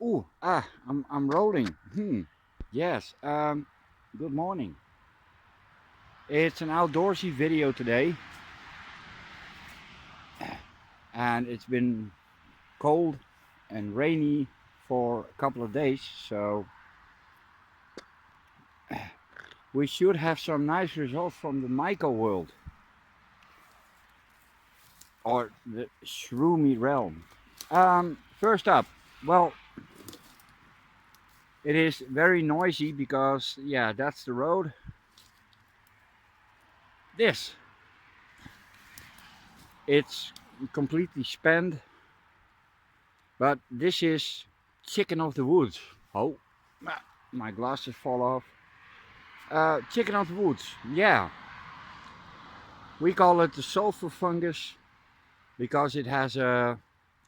I'm rolling. Yes. Good morning. It's an outdoorsy video today, and it's been cold and rainy for a couple of days, so we should have some nice results from the Myco world or the Shroomy realm. First up, well, it is very noisy because yeah, that's the road. This, it's completely spent. But this is Chicken of the Woods. Oh, my glasses fall off. Chicken of the Woods, yeah. We call it the sulfur fungus because it has a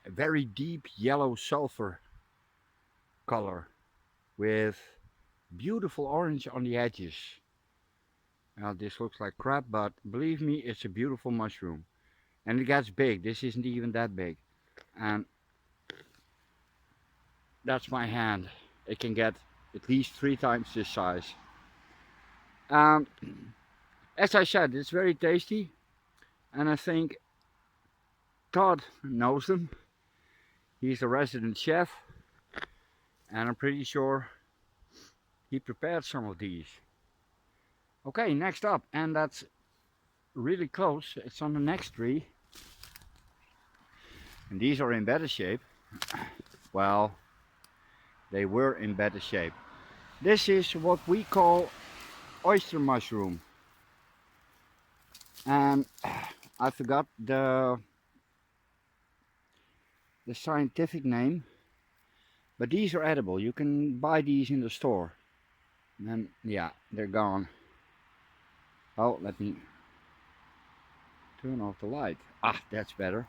very deep yellow sulfur color with beautiful orange on the edges. Now this looks like crap, but believe me, it's a beautiful mushroom. And it gets big. This isn't even that big. And that's my hand. It can get at least 3 times this size. Um, as I said, it's very tasty, and I think Todd knows them. He's a resident chef, and I'm pretty sure he prepared some of these. Okay, next up, and that's really close. It's on the next tree, and these are in better shape. Well, they were in better shape. This is what we call oyster mushroom, and I forgot the scientific name, but these are edible. You can buy these in the store. And yeah, they're gone. Oh, let me turn off the light. That's better.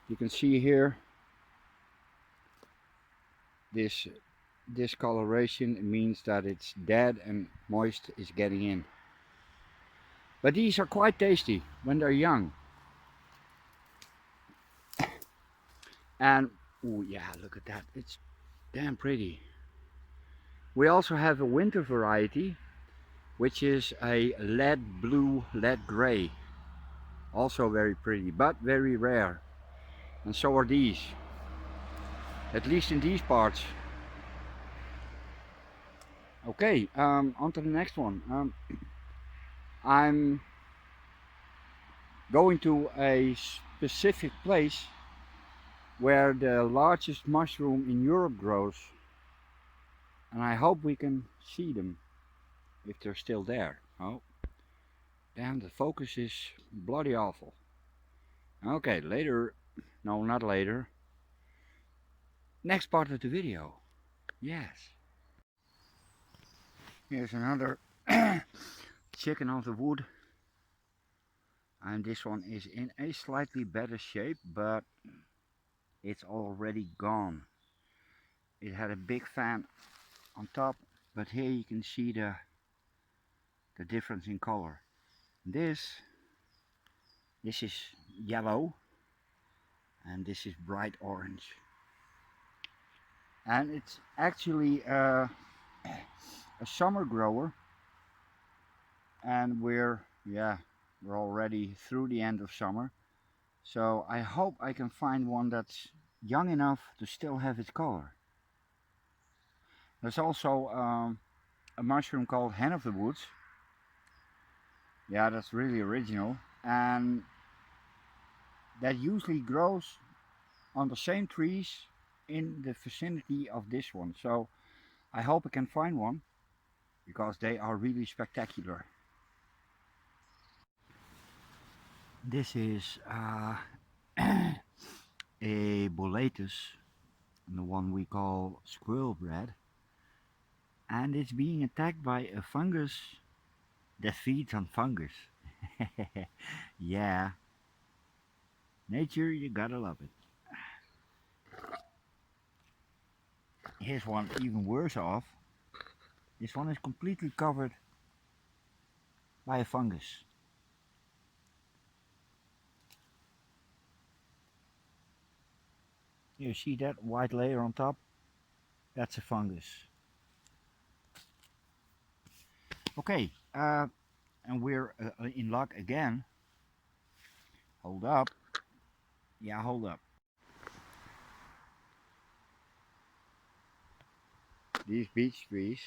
You can see here this discoloration means that it's dead and moist is getting in. But these are quite tasty when they're young. And oh yeah, look at that. It's damn pretty. We also have a winter variety, which is a lead blue, lead gray. Also very pretty, but very rare. And so are these. At least in these parts. Okay, on to the next one. I'm going to a specific place where the largest mushroom in Europe grows, and I hope we can see them if they're still there. Oh, damn, the focus is bloody awful. Okay, later. No, not later. Next part of the video. Yes. Here's another chicken of the wood. And this one is in a slightly better shape, but it's already gone. It had a big fan on top, but here you can see the difference in color. This is yellow, and this is bright orange. And it's actually a summer grower, and we're already through the end of summer. So I hope I can find one that's young enough to still have its color. There's also a mushroom called hen of the woods. Yeah, that's really original, and that usually grows on the same trees in the vicinity of this one. So I hope I can find one because they are really spectacular. This is a boletus, the one we call squirrel bread, and it's being attacked by a fungus that feeds on fungus. Yeah, nature, you gotta love it. Here's one even worse off. This one is completely covered by a fungus. You see that white layer on top? That's a fungus. Okay, and we're in luck again. Hold up. Yeah, hold up. These beech trees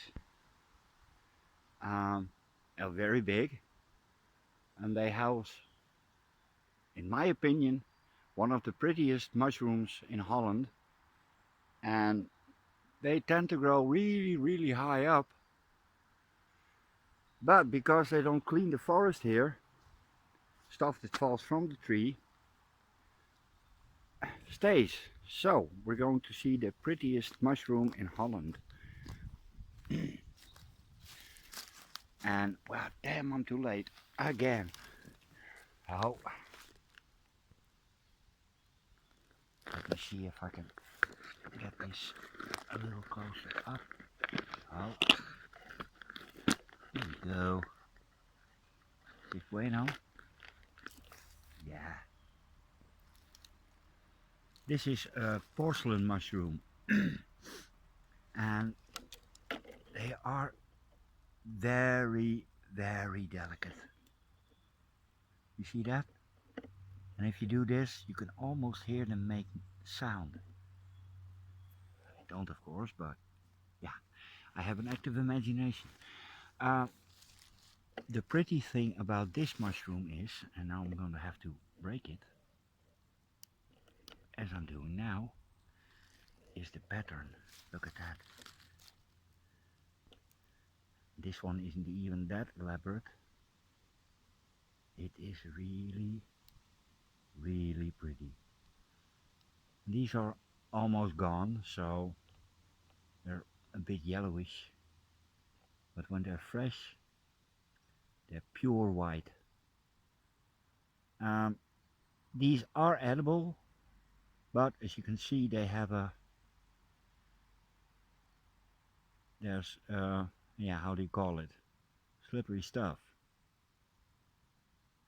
are very big, and they house, in my opinion, one of the prettiest mushrooms in Holland, and they tend to grow really high up, but because they don't clean the forest here, stuff that falls from the tree stays. So we're going to see the prettiest mushroom in Holland. And well, damn, I'm too late again. Oh, let me see if I can get this a little closer up. Oh, here we go. This way now. Yeah. This is a porcelain mushroom. And they are very delicate. You see that? And if you do this, you can almost hear them make sound. I don't, of course, but yeah, I have an active imagination. The pretty thing about this mushroom is, and now I'm going to have to break it, as I'm doing now, is the pattern. Look at that. This one isn't even that elaborate. It is really pretty. These are almost gone, so they're a bit yellowish, but when they're fresh, they're pure white. These are edible, but as you can see, they have there's yeah, how do you call it, slippery stuff,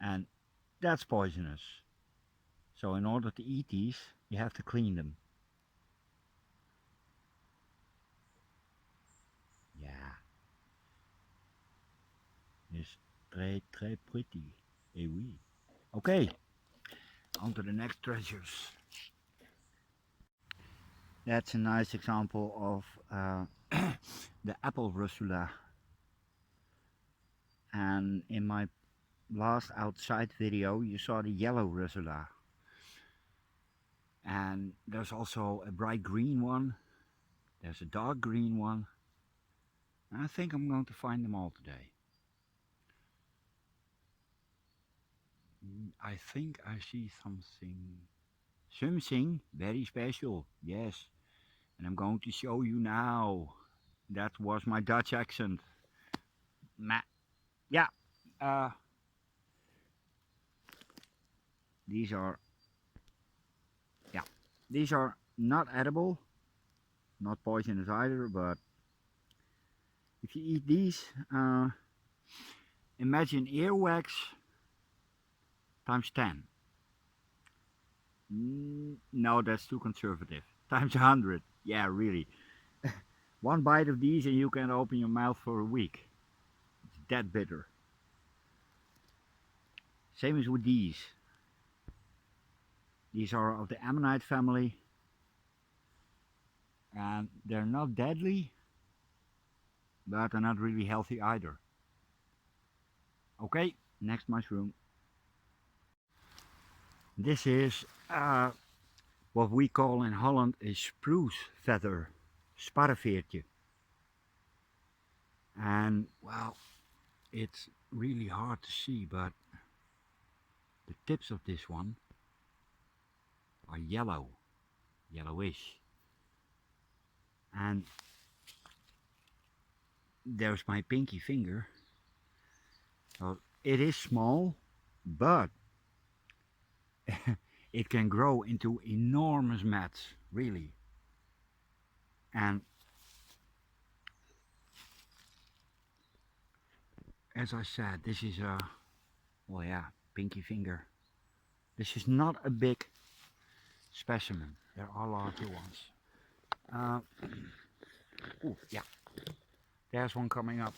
and that's poisonous. So in order to eat these, you have to clean them. Yeah, it's très pretty. Eh oui. Okay, on to the next treasures. That's a nice example of the apple russula. And in my last outside video you saw the yellow russula. And there's also a bright green one. There's a dark green one. And I think I'm going to find them all today. I think I see something very special, yes, and I'm going to show you now. That was my Dutch accent. Yeah, these are not edible, not poisonous either, but if you eat these, imagine earwax times 10. No, that's too conservative. Times 100. Yeah, really. One bite of these and you can open your mouth for a week. It's that bitter. Same as with these. These are of the Ammonite family. And they're not deadly, but they're not really healthy either. Okay, next mushroom. This is what we call in Holland a spruce feather, sparreveertje. And well, it's really hard to see, but the tips of this one are yellowish. And there's my pinky finger. So it is small, but it can grow into enormous mats, really. And as I said, this is a, well, yeah, pinky finger. This is not a big specimen. There are larger ones. Ooh, yeah, there's one coming up.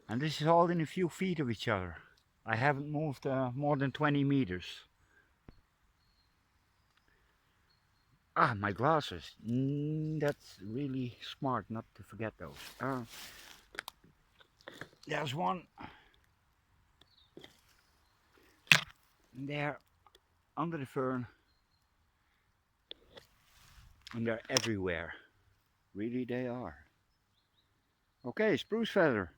And this is all in a few feet of each other. I haven't moved more than 20 meters. Ah, my glasses. That's really smart not to forget those. There's one there under the fern, and they're everywhere. Really, they are. Okay, spruce feather.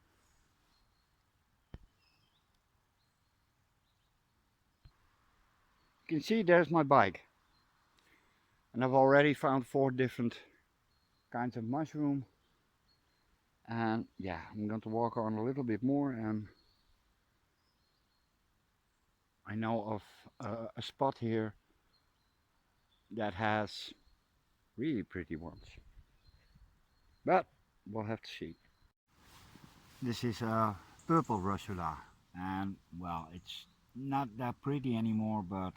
You can see there's my bike. And I've already found 4 different kinds of mushroom. And yeah, I'm going to walk on a little bit more, and I know of a spot here that has really pretty ones. But we'll have to see. This is a purple russula, and well, it's not that pretty anymore, but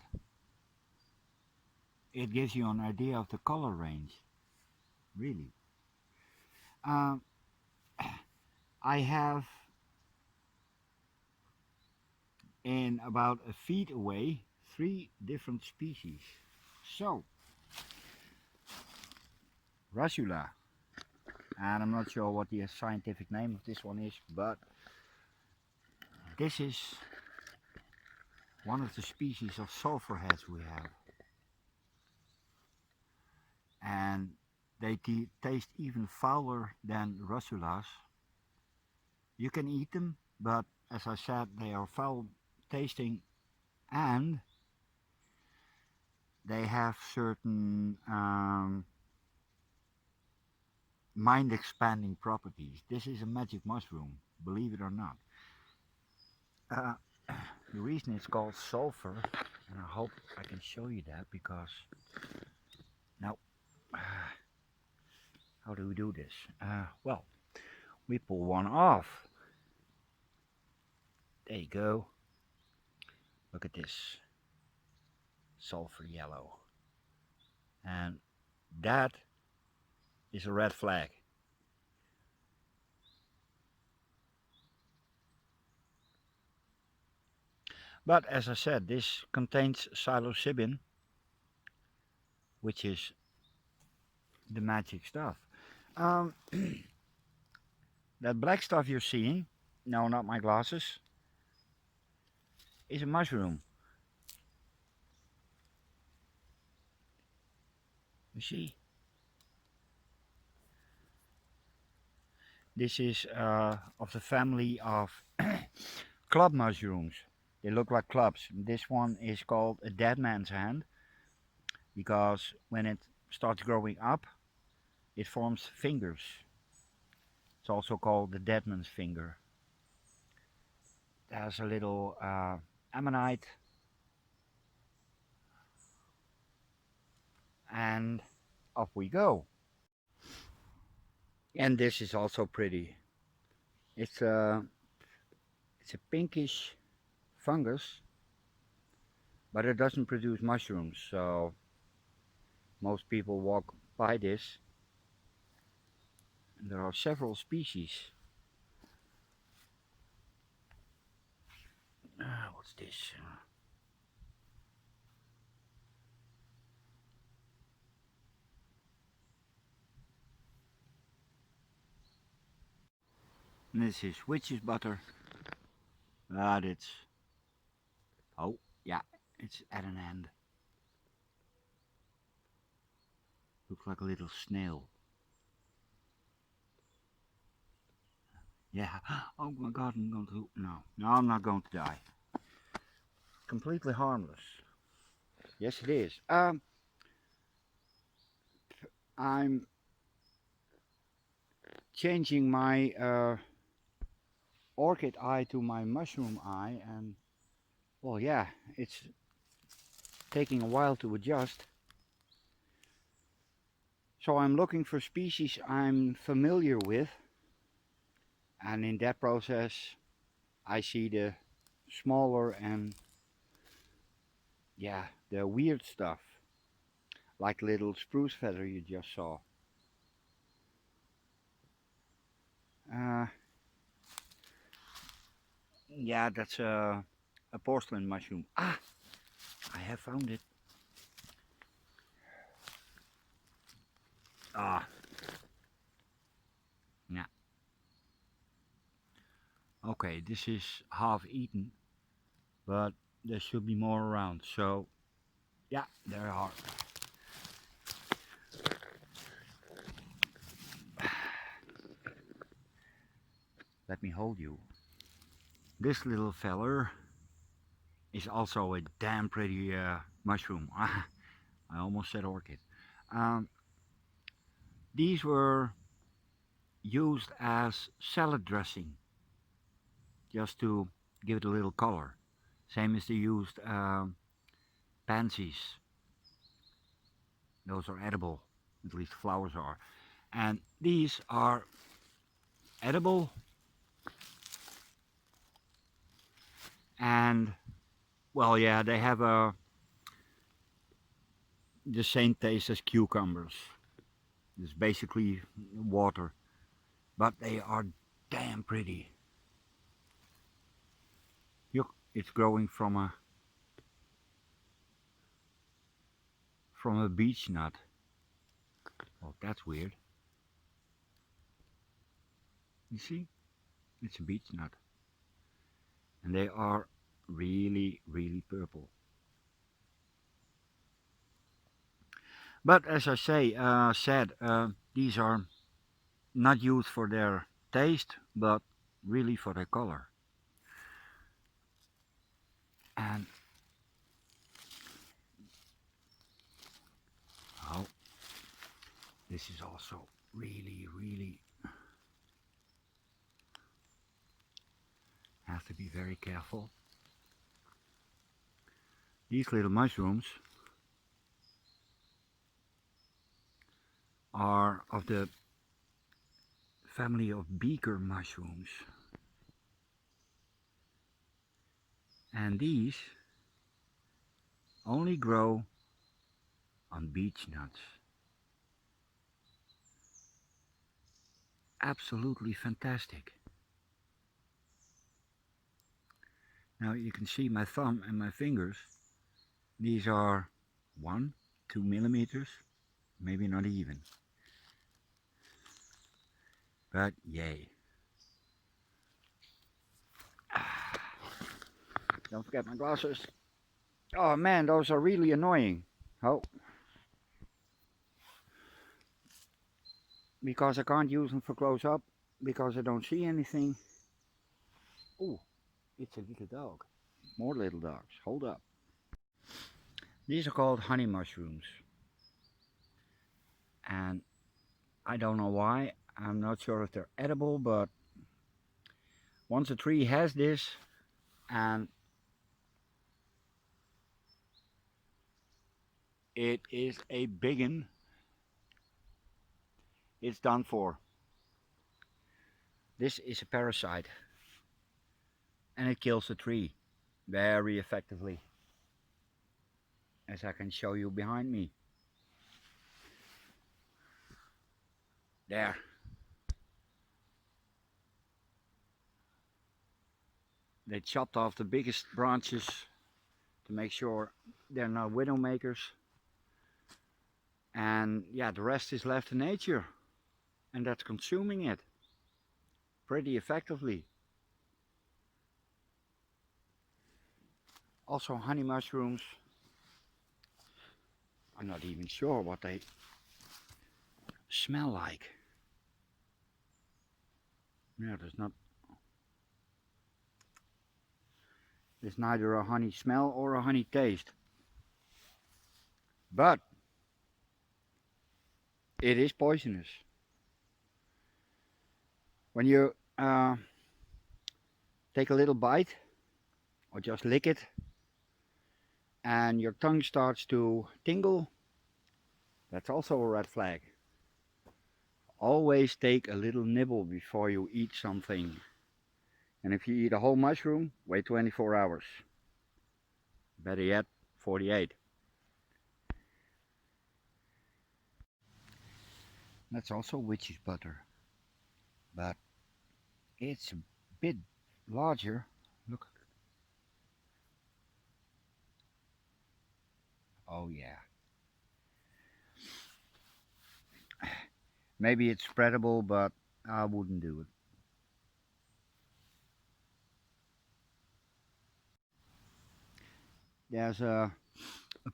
it gives you an idea of the color range, really. Um, I have, in about a feet away, 3 different species. So, russula, and I'm not sure what the scientific name of this one is, but this is one of the species of sulfur heads we have. And they taste even fouler than russulas. You can eat them, but as I said, they are foul tasting, and they have certain mind expanding properties. This is a magic mushroom, believe it or not. The reason it's called sulfur, and I hope I can show you that, because now how do we do this? Well, we pull one off. There you go. Look at this sulfur yellow, and that is a red flag. But as I said, this contains psilocybin, which is the magic stuff. That black stuff you're seeing, no, not my glasses, is a mushroom. You see? This is of the family of club mushrooms. They look like clubs. This one is called a dead man's hand, because when it starts growing up, it forms fingers. It's also called the dead man's finger. There's a little ammonite, and off we go. And this is also pretty. It's a pinkish fungus, but it doesn't produce mushrooms, so most people walk by this. And there are several species. What's this? And this is witch's butter. It's, oh yeah, it's at an end. Looks like a little snail. Yeah. Oh my God, I'm going to, no, I'm not going to die. Completely harmless. Yes, it is. I'm changing my orchid eye to my mushroom eye, and well, yeah, it's taking a while to adjust. So I'm looking for species I'm familiar with, and in that process I see the smaller and yeah, the weird stuff, like little spruce feather you just saw. Yeah, that's a porcelain mushroom. Ah, I have found it. Ah, yeah. Okay, this is half eaten, but there should be more around. So, yeah, there are. Let me hold you. This little feller is also a damn pretty mushroom. I almost said orchid. Um, these were used as salad dressing, just to give it a little color. Same as they used pansies. Those are edible, at least flowers are. And these are edible and, well, yeah, they have the same taste as cucumbers. It's basically water, but they are damn pretty. Look, it's growing from a beech nut. Oh, that's weird. You see, it's a beech nut, and they are really, really purple. But as I said, these are not used for their taste, but really for their color. And oh, this is also really, really, have to be very careful. These little mushrooms are of the family of beaker mushrooms, and these only grow on beech nuts. Absolutely fantastic. Now you can see my thumb and my fingers. These are 1-2 millimeters, maybe not even. But yay. Don't forget my glasses. Oh man, those are really annoying. Oh. Because I can't use them for close up, because I don't see anything. Oh, it's a little dog. More little dogs. Hold up. These are called honey mushrooms. And I don't know why. I'm not sure if they're edible, but once a tree has this, and it is a biggin, it's done for. This is a parasite, and it kills the tree very effectively, as I can show you behind me. There. They chopped off the biggest branches to make sure they're not widow makers. And yeah, the rest is left to nature, and that's consuming it pretty effectively. Also, honey mushrooms, I'm not even sure what they smell like. Yeah, there's neither a honey smell or a honey taste, but it is poisonous. When you take a little bite or just lick it and your tongue starts to tingle, that's also a red flag. Always take a little nibble before you eat something. And if you eat a whole mushroom, wait 24 hours. Better yet, 48. That's also witch's butter, but it's a bit larger. Look. Oh yeah. Maybe it's spreadable, but I wouldn't do it. There's a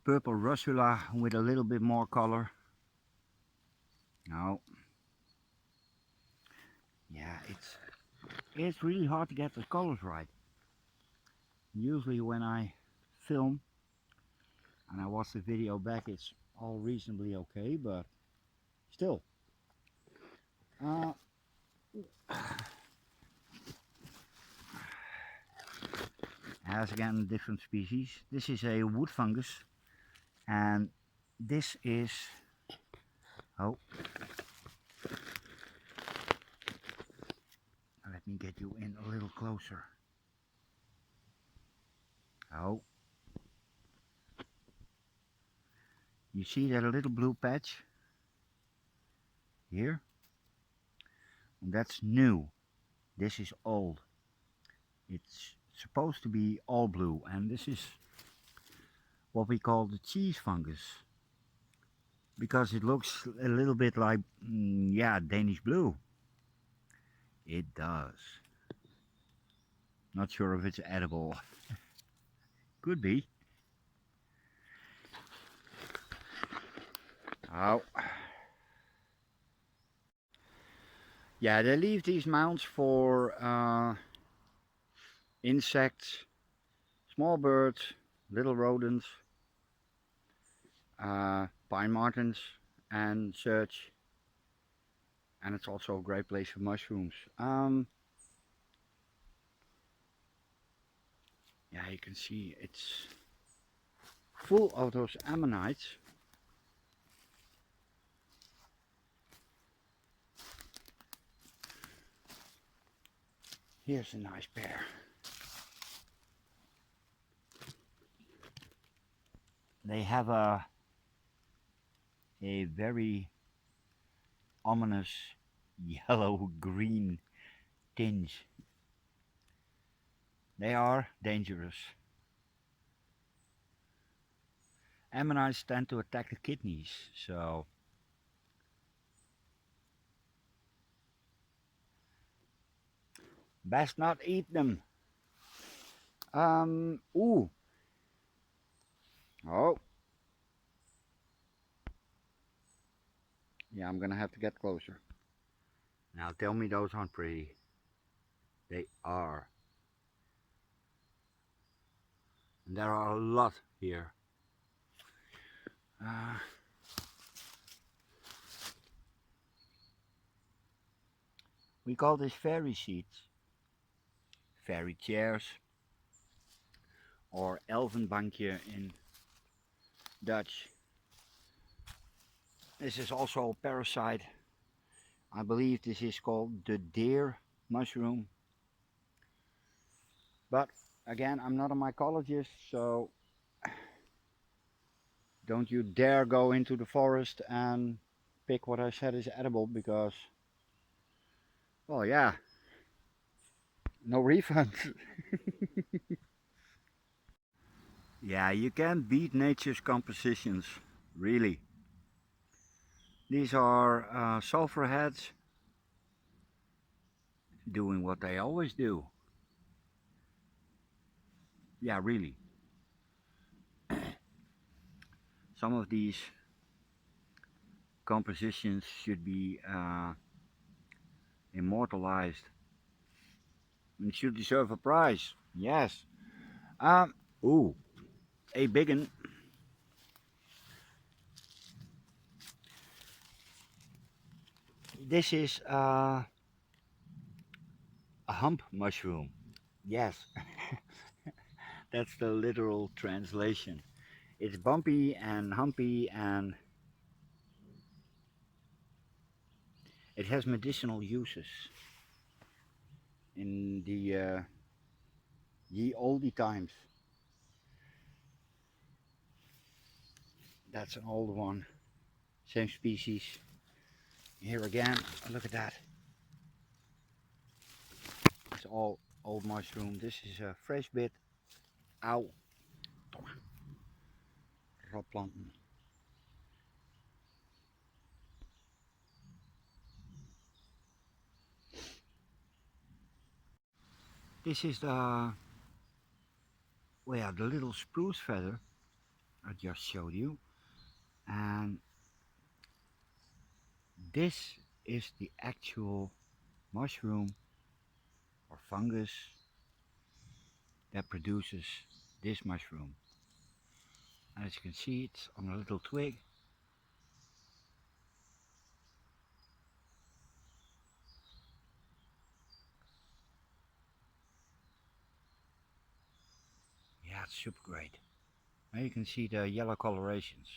purple Russula with a little bit more color. No. Yeah, it's really hard to get the colors right. Usually when I film and I watch the video back, it's all reasonably okay, but still. As again, different species. This is a wood fungus, and this is, oh, let me get you in a little closer. Oh, you see that little blue patch here? That's new. This is old. It's supposed to be all blue, and this is what we call the cheese fungus, because it looks a little bit like, yeah, Danish blue. It does. Not sure if it's edible. Could be. Oh. Yeah, they leave these mounds for insects, small birds, little rodents, pine martens and such. And it's also a great place for mushrooms. Yeah, you can see it's full of those ammonites. Here's a nice pair. They have a very ominous yellow-green tinge. They are dangerous. Ammonites tend to attack the kidneys, so best not eat them. Ooh. Oh. Yeah, I'm gonna have to get closer. Now tell me those aren't pretty. They are. And there are a lot here. We call this fairy seats, fairy chairs, or elvenbankje in Dutch. This is also a parasite. I believe this is called the deer mushroom. But again, I'm not a mycologist, so don't you dare go into the forest and pick what I said is edible, because, well, yeah, no refund. Yeah, you can't beat nature's compositions, really. These are sulfur heads doing what they always do. Yeah, really. Some of these compositions should be immortalized and should deserve a prize. Yes. Ooh, a biggin. This is a hump mushroom. Yes, that's the literal translation. It's bumpy and humpy, and it has medicinal uses in the ye olde times. That's an old one, same species. Here again, look at that. is all old mushroom. This is a fresh bit. Auw. Rotplanten. This is the, well, yeah, the little spruce feather I just showed you, and this is the actual mushroom or fungus that produces this mushroom. And as you can see, it's on a little twig. Yeah, it's super great. Now you can see the yellow colorations.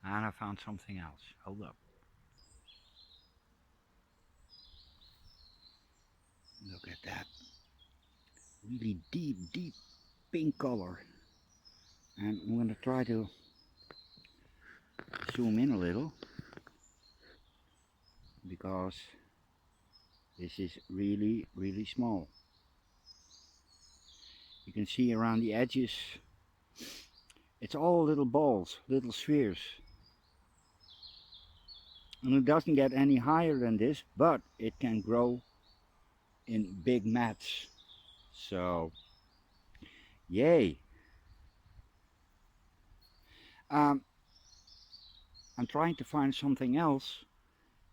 And I found something else. Hold up. Look at that. Really deep pink color. And I'm going to try to zoom in a little, because this is really small. You can see around the edges, it's all little balls, little spheres. And it doesn't get any higher than this, but it can grow in big mats. So, yay! I'm trying to find something else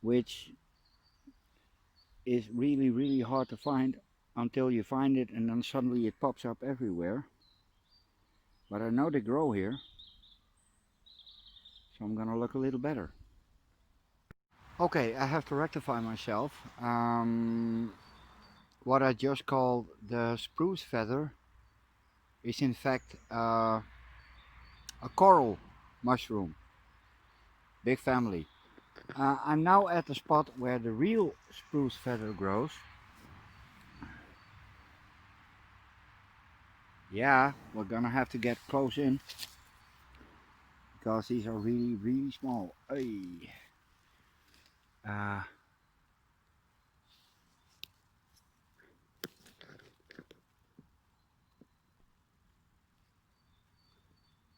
which is really hard to find until you find it, and then suddenly it pops up everywhere. But I know they grow here, so I'm gonna look a little better. Okay, I have to rectify myself. What I just called the spruce feather is in fact a coral mushroom, big family. I'm now at the spot where the real spruce feather grows. Yeah, we're gonna have to get close in, because these are really small. Hey.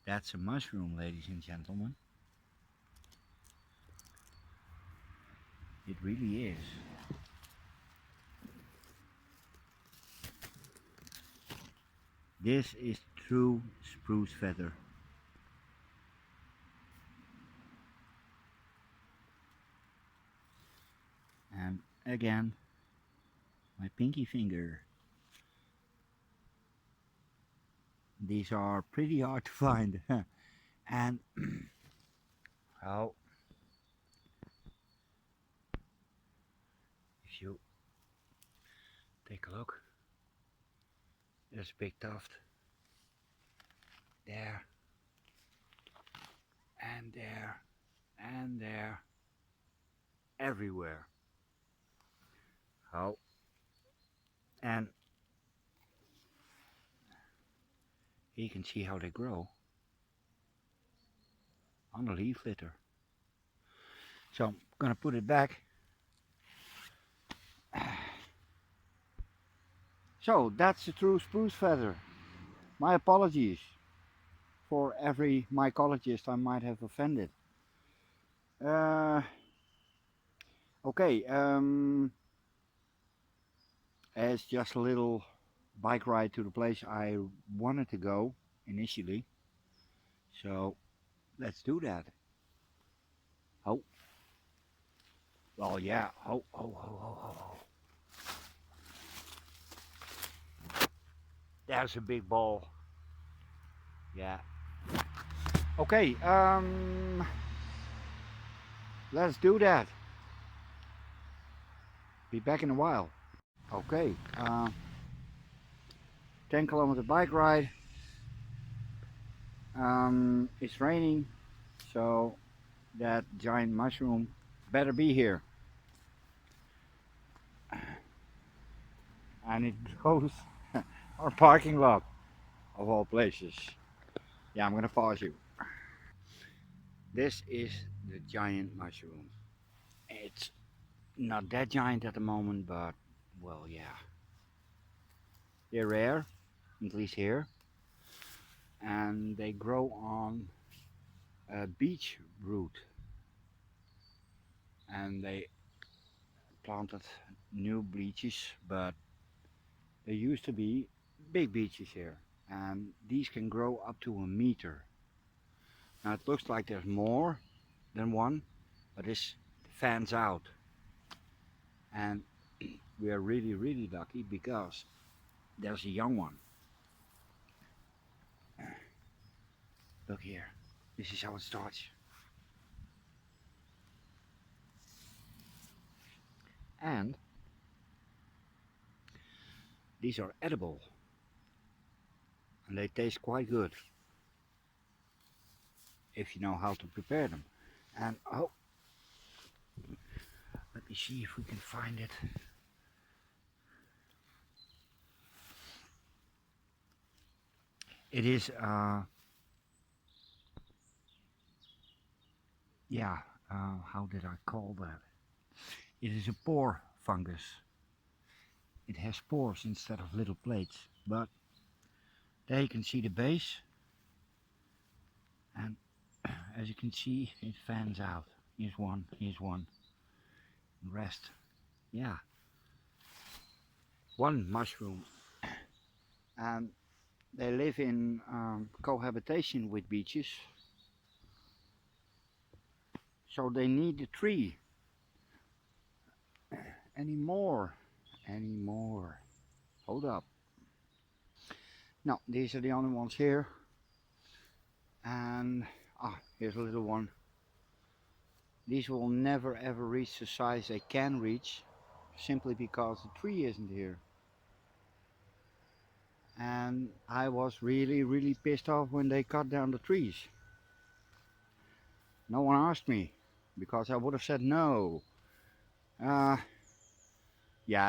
That's a mushroom, ladies and gentlemen. It really is. This is true spruce feather. And again, my pinky finger. These are pretty hard to find. And well, if you take a look, there's a big tuft there, and there, and there, everywhere. Oh, and you can see how they grow on the leaf litter. So I'm gonna put it back. So that's the true spruce feather. My apologies for every mycologist I might have offended. Okay, it's just a little bike ride to the place I wanted to go initially. So let's do that. Oh, well, yeah. Oh. There's a big ball. Yeah. Okay, let's do that. Be back in a while. Okay, 10-kilometer bike ride. It's raining, so that giant mushroom better be here. And it goes our parking lot, of all places. Yeah, I'm gonna pause you. This is the giant mushroom. It's not that giant at the moment, but well, yeah. They're rare, at least here, and they grow on beech root, and they planted new beeches, but there used to be big beeches here, and these can grow up to a meter. Now it looks like there's more than one, but this fans out, and we are really lucky because there's a young one. Look here, this is how it starts. And these are edible, and they taste quite good if you know how to prepare them. And oh, let me see if we can find it. It is how did I call that? It is a pore fungus. It has pores instead of little plates, but there you can see the base, and as you can see, it fans out. Here's one, the rest, yeah, one mushroom. And they live in cohabitation with beeches, so they need the tree anymore. Hold up. No, these are the only ones here. And here's a little one. These will never ever reach the size they can reach, simply because the tree isn't here. And I was really pissed off when they cut down the trees. No one asked me, because I would have said no. Yeah,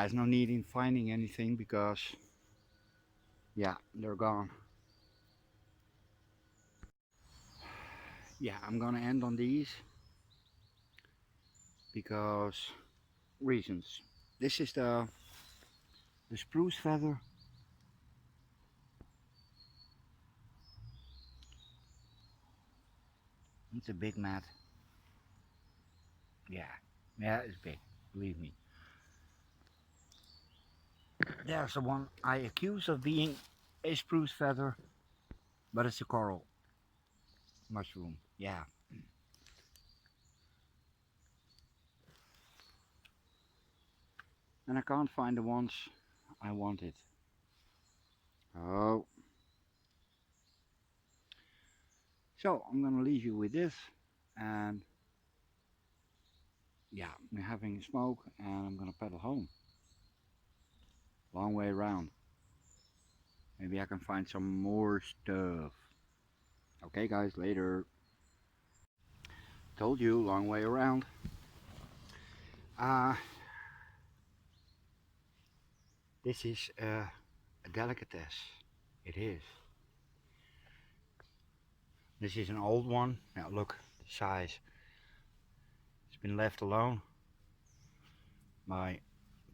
there's no need in finding anything, because yeah, they're gone. Yeah, I'm gonna end on these because reasons. This is the spruce feather. It's a big mat. Yeah, it's big, believe me. There's the one I accuse of being a spruce feather, but it's a coral mushroom. Yeah. And I can't find the ones I wanted. Oh. So I'm gonna leave you with this, and yeah, I'm having a smoke, and I'm gonna pedal home. Long way around. Maybe I can find some more stuff. Okay guys, later. Told you, long way around. This is a delicatessen. It is. This is an old one. Now look, the size. It's been left alone by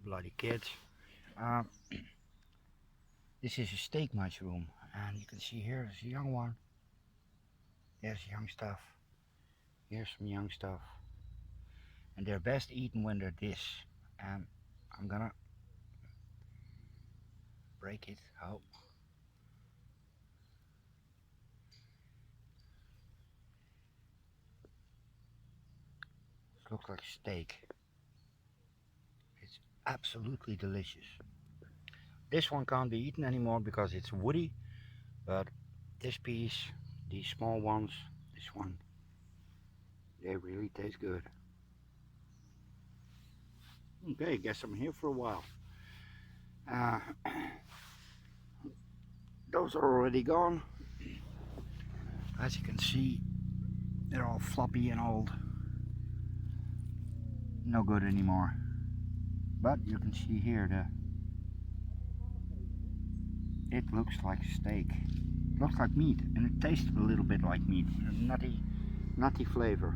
bloody kids. This is a steak mushroom, and you can see here there's a young one. There's young stuff. Here's some young stuff. And they're best eaten when they're this. And I'm gonna break it. Oh. It looks like steak. It's absolutely delicious. This one can't be eaten anymore because it's woody, but this piece, these small ones, this one, they really taste good. Okay, guess I'm here for a while. Those are already gone. As you can see, they're all floppy and old. No good anymore. But you can see here it looks like steak. It looks like meat, and it tastes a little bit like meat. A nutty flavor.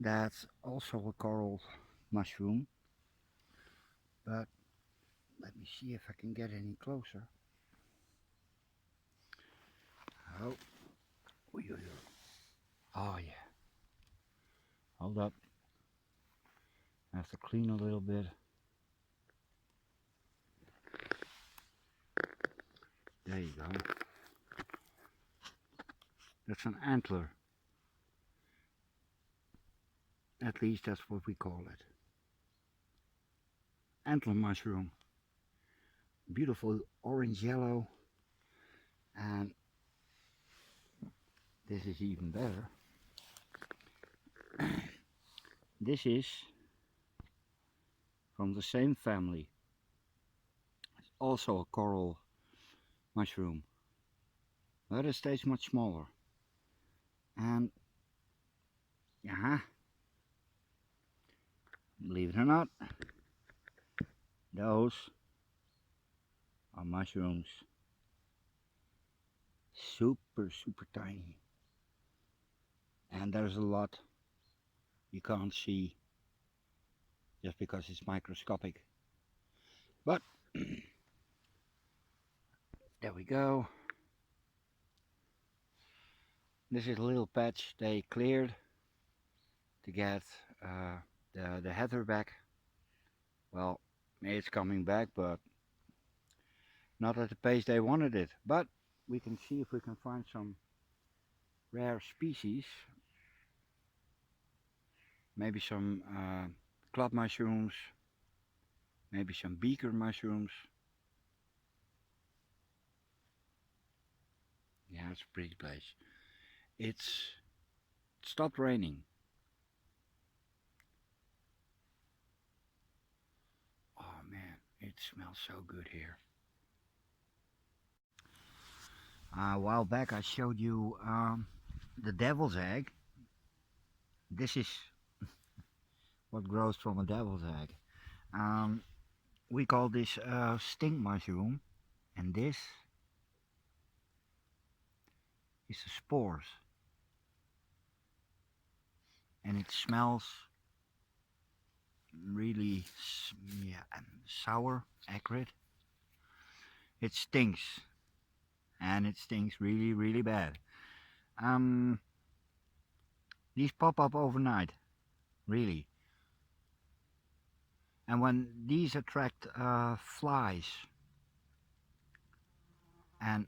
That's also a coral mushroom, but let me see if I can get any closer. Oh, oh yeah. Hold up. I have to clean a little bit. There you go. That's an antler. At least that's what we call it. Antler mushroom. Beautiful orange yellow. And this is even better. This is from the same family. It's also a coral mushroom, but it stays much smaller. And yeah, believe it or not, those are mushrooms. Super tiny. And there's a lot you can't see just because it's microscopic. But there we go. This is a little patch they cleared to get the heather back. Well, it's coming back, but not at the pace they wanted it. But we can see if we can find some rare species. Maybe some club mushrooms, maybe some beaker mushrooms. Yeah, it's a pretty place. It stopped raining. Oh man, it smells so good here. A while back I showed you the devil's egg. This is what grows from a devil's egg. We call this stink mushroom, and this is the spores. And it smells really sour, acrid. It stinks, and it stinks really bad. These pop up overnight, really. And when these attract flies, and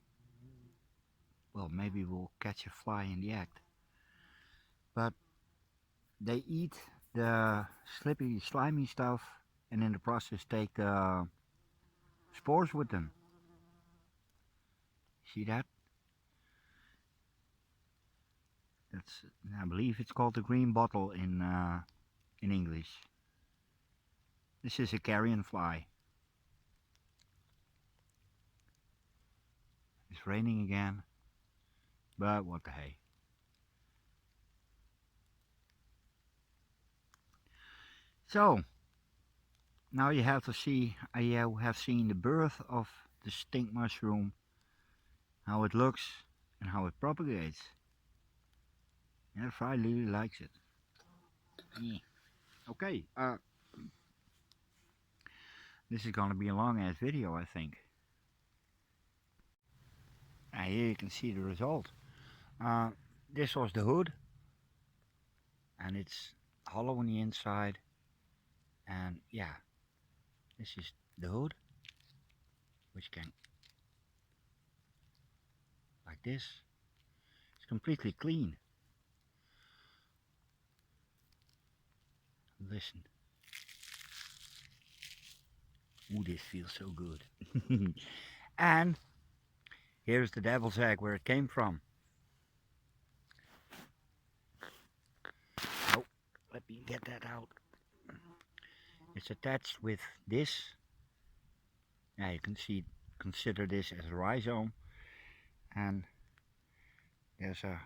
well, maybe we'll catch a fly in the act, but they eat the slippery, slimy stuff, and in the process take the spores with them. See that? That's, I believe it's called the green bottle in English. This is a carrion fly. It's raining again, but what the hey. So now you have to see, you have seen the birth of the stink mushroom, how it looks and how it propagates. Yeah, Fry really likes it. Yeah. Okay, this is gonna be a long ass video, I think. Here you can see the result. This was the hood, and it's hollow on the inside, and yeah, this is the hood, which can, like this, it's completely clean. Listen. Ooh, this feels so good. And here's the devil's egg, where it came from. Oh, let me get that out. It's attached with this. Yeah, you can see, consider this as a rhizome. And there's a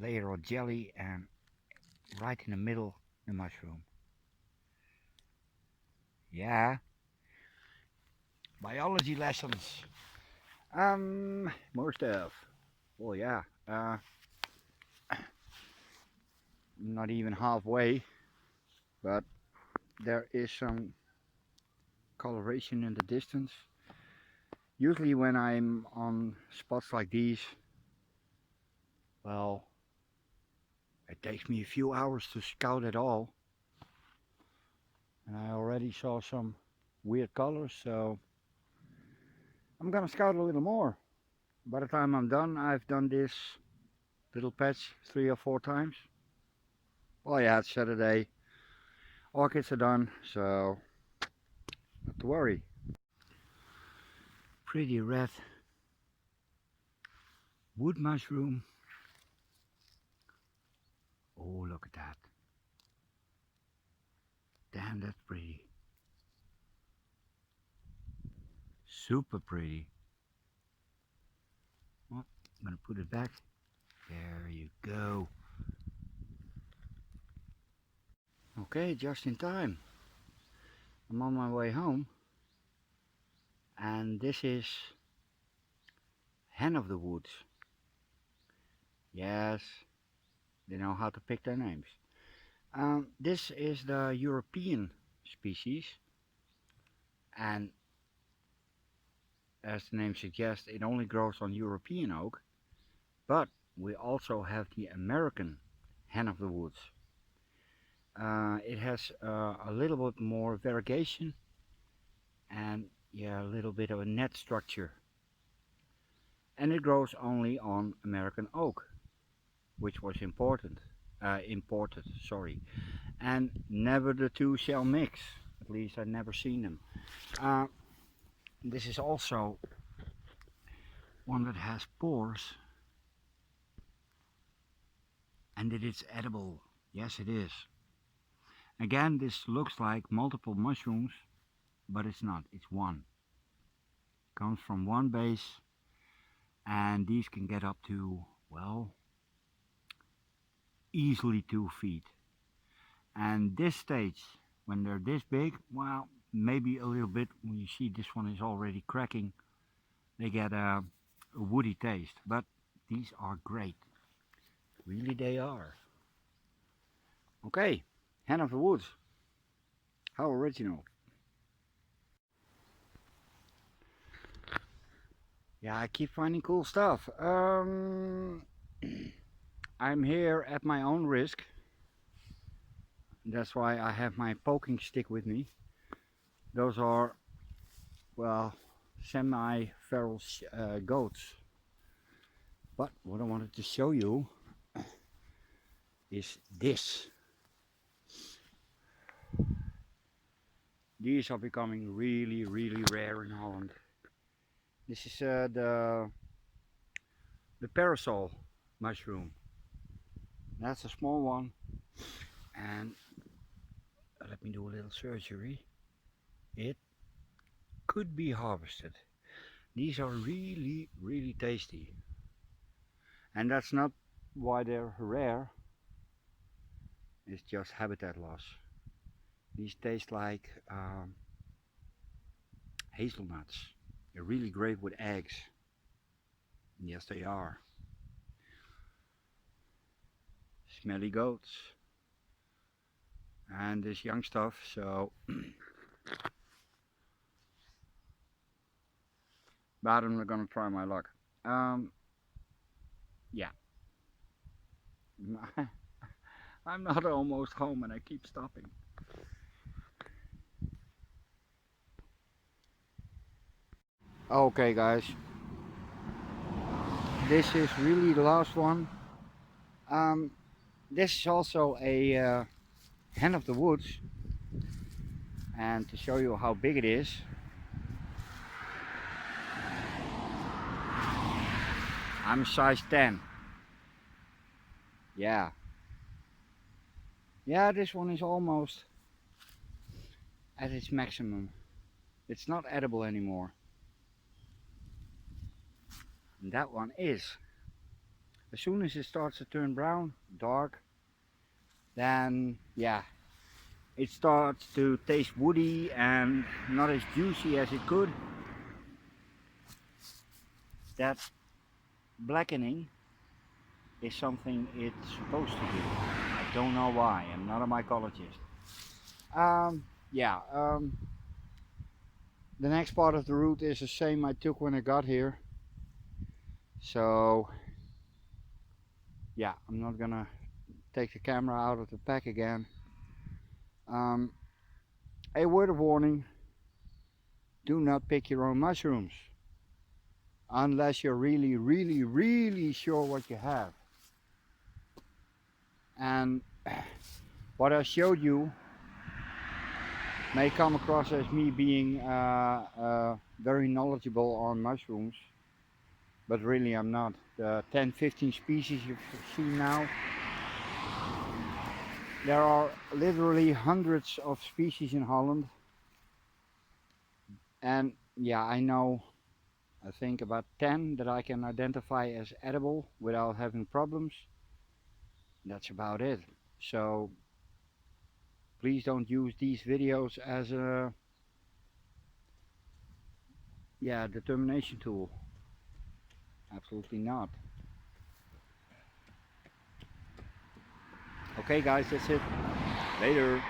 layer of jelly, and right in the middle, the mushroom. Yeah. Biology lessons. More stuff. Oh yeah. not even halfway, but there is some coloration in the distance. Usually when I'm on spots like these, well, it takes me a few hours to scout it all. And I already saw some weird colors, so I'm gonna scout a little more. By the time I'm done, I've done this little patch 3 or 4 times. Well, yeah, it's Saturday. Orchids are done, so not to worry. Pretty red wood mushroom. Oh, look at that. Damn, that's pretty. Super pretty. Well, I'm gonna put it back. There you go. Okay, just in time. I'm on my way home. And this is Hen of the Woods. Yes, they know how to pick their names. This is the European species, and as the name suggests, it only grows on European oak, but we also have the American Hen of the Woods. It has a little bit more variegation and yeah, a little bit of a net structure, and it grows only on American oak, which was imported, sorry, and never the two shall mix. At least I've never seen them. This is also one that has pores, and it is edible. Yes, it is. Again, this looks like multiple mushrooms, but it's not. It's one. Comes from one base, and these can get up to, well, easily 2 feet. And this stage, when they're this big, well, maybe a little bit, when you see this one is already cracking, they get a woody taste, but these are great. Really they are. Okay, Hen of the Woods. How original. Yeah, I keep finding cool stuff. I'm here at my own risk. That's why I have my poking stick with me. Those are, well, semi-feral goats. But what I wanted to show you is this. These are becoming really, really rare in Holland. This is the parasol mushroom. That's a small one, and let me do a little surgery. It could be harvested. These are really, really tasty, and that's not why they're rare. It's just habitat loss. These taste like hazelnuts. They're really great with eggs. Yes, they are. Smelly goats. And this young stuff, so but I'm not gonna try my luck. Yeah. I'm not almost home and I keep stopping. Okay guys, this is really the last one. This is also a Hen of the Woods, and to show you how big it is, I'm size 10. Yeah, this one is almost at its maximum. It's not edible anymore. And that one is. As soon as it starts to turn brown, dark, then yeah, it starts to taste woody and not as juicy as it could. That blackening is something it's supposed to do. Don't know why. I'm not a mycologist. Yeah. The next part of the route is the same I took when I got here. So yeah, I'm not gonna take the camera out of the pack again. A word of warning: do not pick your own mushrooms unless you're really sure what you have. And what I showed you may come across as me being very knowledgeable on mushrooms, but really I'm not. The 10-15 species you see now, there are literally hundreds of species in Holland, and yeah, I know, I think about 10 that I can identify as edible without having problems. That's about it. So please don't use these videos as a determination tool. Absolutely not. Okay guys, that's it. Later.